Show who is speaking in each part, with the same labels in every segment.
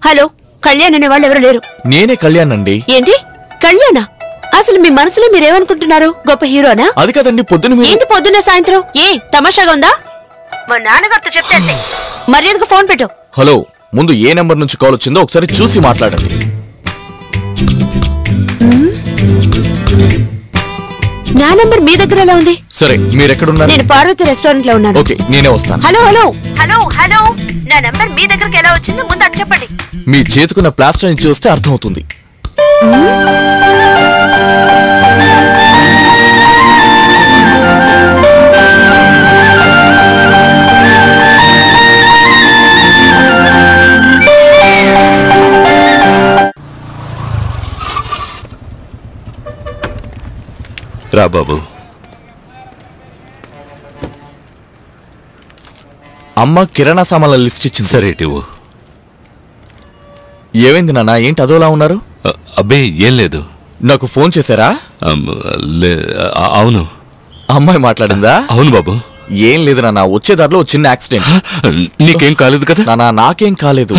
Speaker 1: Hello, Kalyan అనే వాళ్ళు ఎవరు లేరు.
Speaker 2: నేనే కళ్యాణ్ అండి.
Speaker 1: ఏంటి కళ్యాణ? అసలు మీ మనసులో మీరేమనుకుంటున్నారు? గొప్ప హీరోనా?
Speaker 2: అది కదండి. పొద్దున
Speaker 1: ఏంటి పొద్దున్న సాయంత్రం? ఏ తమాషాగా ఉందా? మా నాన్నగారితో చెప్తే మర్యాదకు ఫోన్ పెట్టు.
Speaker 2: హలో, ముందు ఏ నెంబర్ నుంచి కాల్ వచ్చిందో ఒకసారి చూసి మాట్లాడండి.
Speaker 1: నా నంబర్ మీ దగ్గర ఎలా ఉంది?
Speaker 2: సరే, మీరెక్కడున్నారు?
Speaker 1: నేను పార్వతి రెస్టారెంట్ లో ఉన్నాను.
Speaker 2: ఓకే, నేనే వస్తాను.
Speaker 1: హలో హలో హలో హలో, నా నంబర్ మీ దగ్గరికి ఎలా వచ్చిందో ముందు అది చెప్పండి.
Speaker 2: మీ చేతుకున్న ప్లాస్టర్ ని చూస్తే అర్థమవుతుంది.
Speaker 3: రా బాబు.
Speaker 2: అమ్మ కిరాణా సామాన్ల లిస్ట్ ఇచ్చింది.
Speaker 3: సరేటివు.
Speaker 2: ఏమైంది నాన్న? ఏంటి అదోలా ఉన్నారు?
Speaker 3: అబ్బే ఏం లేదు.
Speaker 2: నాకు ఫోన్ చేశారా?
Speaker 3: అవును.
Speaker 2: అమ్మాయి మాట్లాడిందా?
Speaker 3: అవును బాబు.
Speaker 2: ఏం లేదు నాన్న, వచ్చేదారిలో చిన్న యాక్సిడెంట్.
Speaker 3: నీకేం కాలేదు కదా?
Speaker 2: నాన్న నాకేం కాలేదు.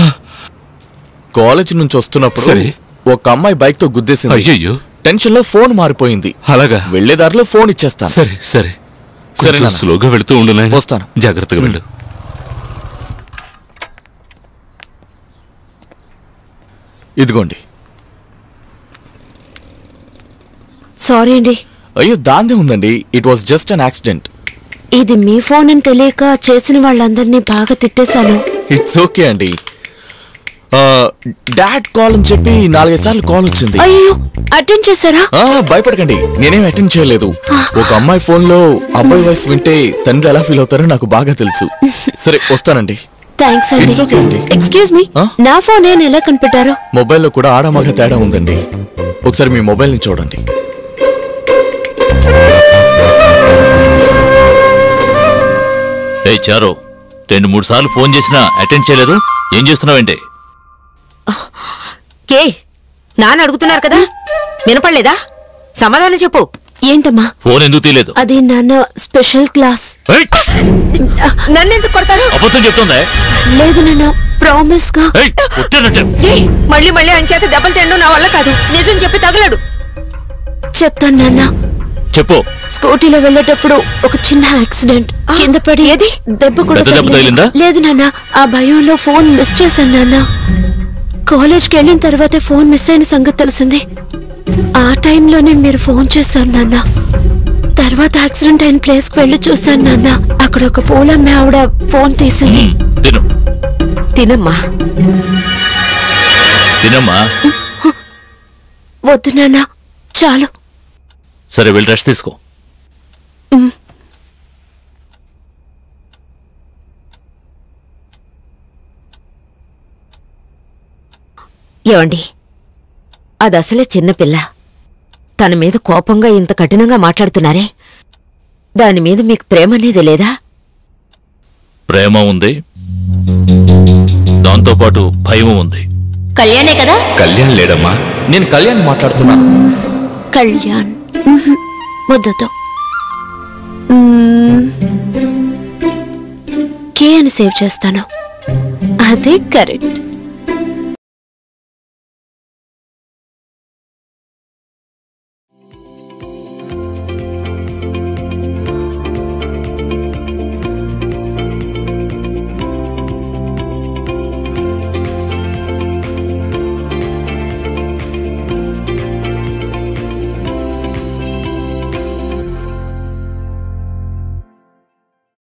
Speaker 2: కాలేజ్ నుంచి వస్తున్నప్పుడు ఒక అమ్మాయి బైక్ తో గుద్దేసింది.
Speaker 3: అయ్యయ్యో.
Speaker 2: టెన్షన్ లో ఫోన్ మారిపోయింది.
Speaker 3: అలాగా?
Speaker 2: వెళ్లేదారిలో ఫోన్ ఇచ్చేస్తాను.
Speaker 3: సరే సరే సరే, స్లోగా వెళుతూ ఉండు నాయనా.
Speaker 2: వస్తాను.
Speaker 3: జాగ్రత్తగా వెళ్ళు.
Speaker 2: ఇదిగోండి.
Speaker 1: సారీ అండి.
Speaker 2: అయ్యో, దాందే ఉందండి. It was just an accident.
Speaker 1: ఇది మీ ఫోన్ అని తెలియక చేసిన వాళ్ళందరినీ బాగా తిట్టేశాను.
Speaker 2: ఇట్స్ ఓకే అండి. డాడ్ కాల్ అని చెప్పి 4-5 సార్లు కాల్ వచ్చింది.
Speaker 1: అయ్యో, అటెండ్ చేశారా?
Speaker 2: భయపడకండి, నేనేం అటెండ్ చేయలేదు. ఒక అమ్మాయి ఫోన్ లో అబ్బాయి వాయిస్ వింటే తండ్రి ఎలా ఫీల్ అవుతారో నాకు బాగా తెలుసు. సరే, వస్తానండి.
Speaker 1: థ్యాంక్స్ అండి. ఎక్స్క్యూజ్ మీ, నా ఫోన్ ఎలా కనిపెట్టారు?
Speaker 2: మొబైల్లో కూడా ఆడమగ తేడా ఉందండి. ఒకసారి మీ మొబైల్ ని చూడండి.
Speaker 4: చారు, 2-3 సార్లు ఫోన్ చేసినా అటెండ్ చేయలేదు. ఏం చేస్తున్నావంటే?
Speaker 1: కే నాన్న అడుగుతున్నారు కదా, వినపడలేదా? సమాధానం చెప్పు. ఏంటమ్మా?
Speaker 4: ఫోన్ ఎందుకు తీయలేదు?
Speaker 1: అది నాన్న స్పెషల్ క్లాస్. నన్ను ఎందుకు కొడతారు?
Speaker 4: అబద్ధం చెప్తుందా?
Speaker 1: లేదు నాన్న, ప్రామిస్ గా. మళ్ళీ మళ్ళీ ఆయన చేత దెబ్బలు తినడం నా వల్ల కాదు. నిజం చెప్పి తగలడు. చెప్తాను నాన్న.
Speaker 4: చెప్పు.
Speaker 1: స్కూటీలో వెళ్ళేటప్పుడు ఒక చిన్న యాక్సిడెంట్. కింద పడి దెబ్బ కూడా తగిలిందా? లేదు నాన్న, ఆ భయంలో ఫోన్ మిస్ చేశాను నాన్న. కాలేజ్కి వెళ్ళిన తర్వాతే ఫోన్ మిస్ అయిన సంగతి తెలిసింది. ఆ టైంలోనే మీరు ఫోన్ చేశారు నాన్న. తర్వాత యాక్సిడెంట్ అయిన ప్లేస్ కి వెళ్ళి చూశాను నాన్న. అక్కడ ఒక పూలమ్మ ఆవిడ ఫోన్ తీసింది. తినమ్మా.
Speaker 4: తినమ్మా.
Speaker 1: వద్దు నాన్న, చాలు.
Speaker 4: సరే, వెళ్ళి రెస్ట్ తీసుకో.
Speaker 1: ఏవండి, అది అసలే చిన్నపిల్ల. తన మీద కోపంగా ఇంత కఠినంగా మాట్లాడుతున్నారే, దాని మీద మీకు ప్రేమ అనేది లేదా?
Speaker 4: ప్రేమ ఉంది, దాంతోపాటు భయం ఉంది.
Speaker 1: కళ్యాణే కదా?
Speaker 3: కళ్యాణ్ లేడమ్మా.
Speaker 2: నేను కళ్యాణ్ మాట్లాడుతున్నాను.
Speaker 1: కళ్యాణ్ వద్దతో కే అని సేవ్ చేస్తాను. అదే కరెక్ట్.